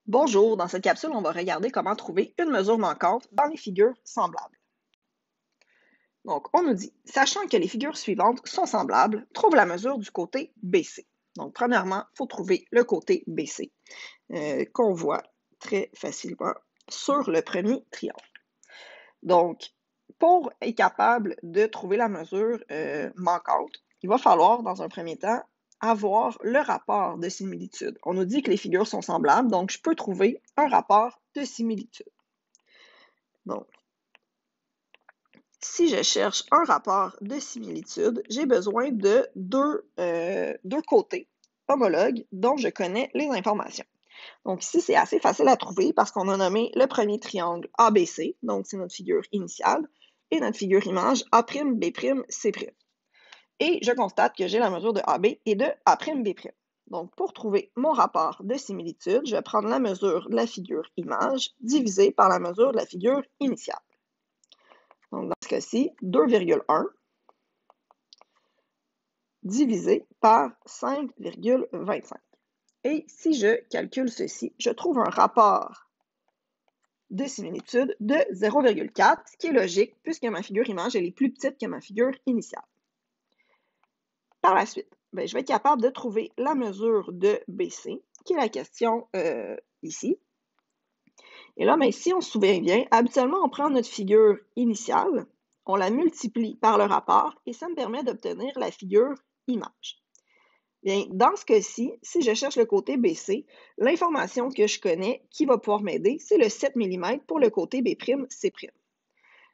Bonjour, dans cette capsule, on va regarder comment trouver une mesure manquante dans les figures semblables. Donc, on nous dit, sachant que les figures suivantes sont semblables, trouve la mesure du côté BC. Donc, premièrement, il faut trouver le côté BC, qu'on voit très facilement sur le premier triangle. Donc, pour être capable de trouver la mesure manquante, il va falloir, dans un premier temps, avoir le rapport de similitude. On nous dit que les figures sont semblables, donc je peux trouver un rapport de similitude. Donc, si je cherche un rapport de similitude, j'ai besoin de deux côtés homologues dont je connais les informations. Donc ici, c'est assez facile à trouver parce qu'on a nommé le premier triangle ABC, donc c'est notre figure initiale, et notre figure image A', B', C'. Et je constate que j'ai la mesure de AB et de A'B'. Donc, pour trouver mon rapport de similitude, je vais prendre la mesure de la figure image divisée par la mesure de la figure initiale. Donc, dans ce cas-ci, 2,1 divisé par 5,25. Et si je calcule ceci, je trouve un rapport de similitude de 0,4, ce qui est logique puisque ma figure image elle est plus petite que ma figure initiale. Par la suite, je vais être capable de trouver la mesure de BC, qui est la question ici. Et là, si on se souvient bien, habituellement, on prend notre figure initiale, on la multiplie par le rapport et ça me permet d'obtenir la figure image. Bien, dans ce cas-ci, si je cherche le côté BC, l'information que je connais qui va pouvoir m'aider, c'est le 7 mm pour le côté B', C'.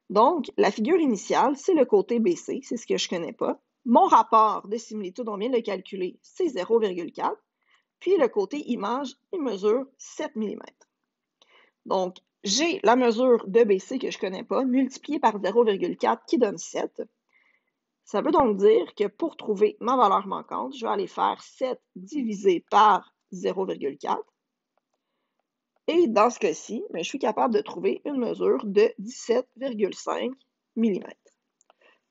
Donc, la figure initiale, c'est le côté BC, c'est ce que je ne connais pas. Mon rapport de similitude, on vient de le calculer, c'est 0,4. Puis le côté image, il mesure 7 mm. Donc, j'ai la mesure de BC que je ne connais pas, multipliée par 0,4 qui donne 7. Ça veut donc dire que pour trouver ma valeur manquante, je vais aller faire 7 divisé par 0,4. Et dans ce cas-ci, je suis capable de trouver une mesure de 17,5 mm.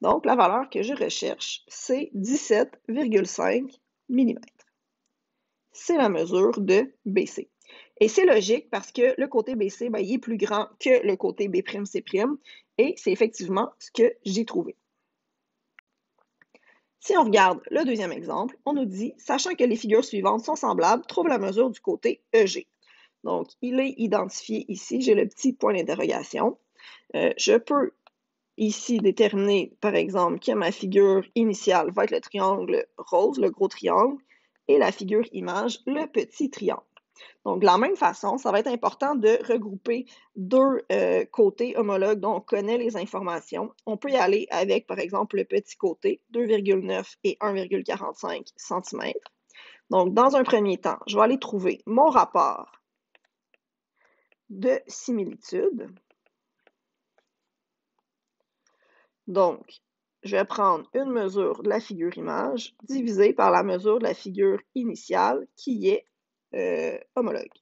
Donc, la valeur que je recherche, c'est 17,5 mm. C'est la mesure de BC. Et c'est logique parce que le côté BC, il est plus grand que le côté B', C', et c'est effectivement ce que j'ai trouvé. Si on regarde le deuxième exemple, on nous dit, sachant que les figures suivantes sont semblables, trouve la mesure du côté EG. Donc, il est identifié ici, j'ai le petit point d'interrogation. Je peux ici déterminer, par exemple, que ma figure initiale va être le triangle rose, le gros triangle, et la figure image, le petit triangle. Donc, de la même façon, ça va être important de regrouper deux côtés homologues dont on connaît les informations. On peut y aller avec, par exemple, le petit côté, 2,9 et 1,45 cm. Donc, dans un premier temps, je vais aller trouver mon rapport de similitude. Donc, je vais prendre une mesure de la figure image divisée par la mesure de la figure initiale qui est homologue.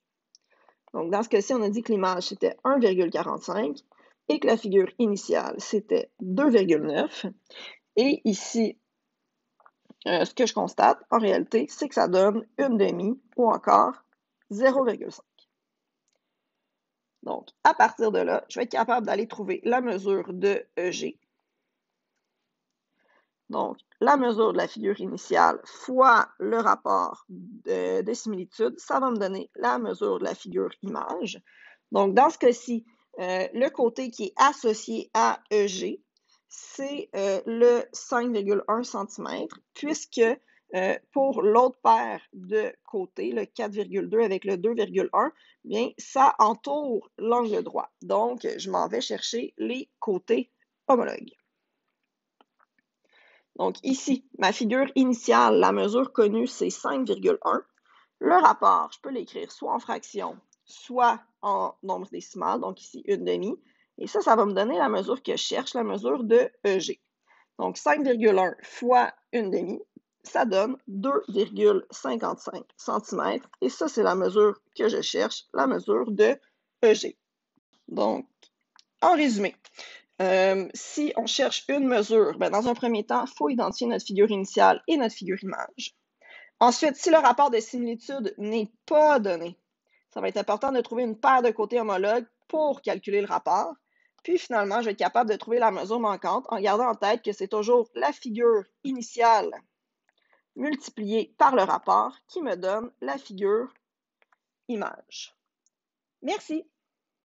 Donc, dans ce cas-ci, on a dit que l'image, c'était 1,45 et que la figure initiale, c'était 2,9. Et ici, ce que je constate, en réalité, c'est que ça donne une demi ou encore 0,5. Donc, à partir de là, je vais être capable d'aller trouver la mesure de EG. Donc, la mesure de la figure initiale fois le rapport de similitude, ça va me donner la mesure de la figure image. Donc, dans ce cas-ci, le côté qui est associé à EG, c'est le 5,1 cm, puisque pour l'autre paire de côtés, le 4,2 avec le 2,1, bien, ça entoure l'angle droit. Donc, je m'en vais chercher les côtés homologues. Donc ici, ma figure initiale, la mesure connue, c'est 5,1. Le rapport, je peux l'écrire soit en fraction, soit en nombre décimal, donc ici une demi. Et ça va me donner la mesure que je cherche, la mesure de EG. Donc 5,1 fois une demi, ça donne 2,55 cm. Et ça, c'est la mesure que je cherche, la mesure de EG. Donc, en résumé, si on cherche une mesure, dans un premier temps, il faut identifier notre figure initiale et notre figure image. Ensuite, si le rapport de similitude n'est pas donné, Ça va être important de trouver une paire de côtés homologues pour calculer le rapport. Puis finalement, je vais être capable de trouver la mesure manquante en gardant en tête que c'est toujours la figure initiale multipliée par le rapport qui me donne la figure image. Merci.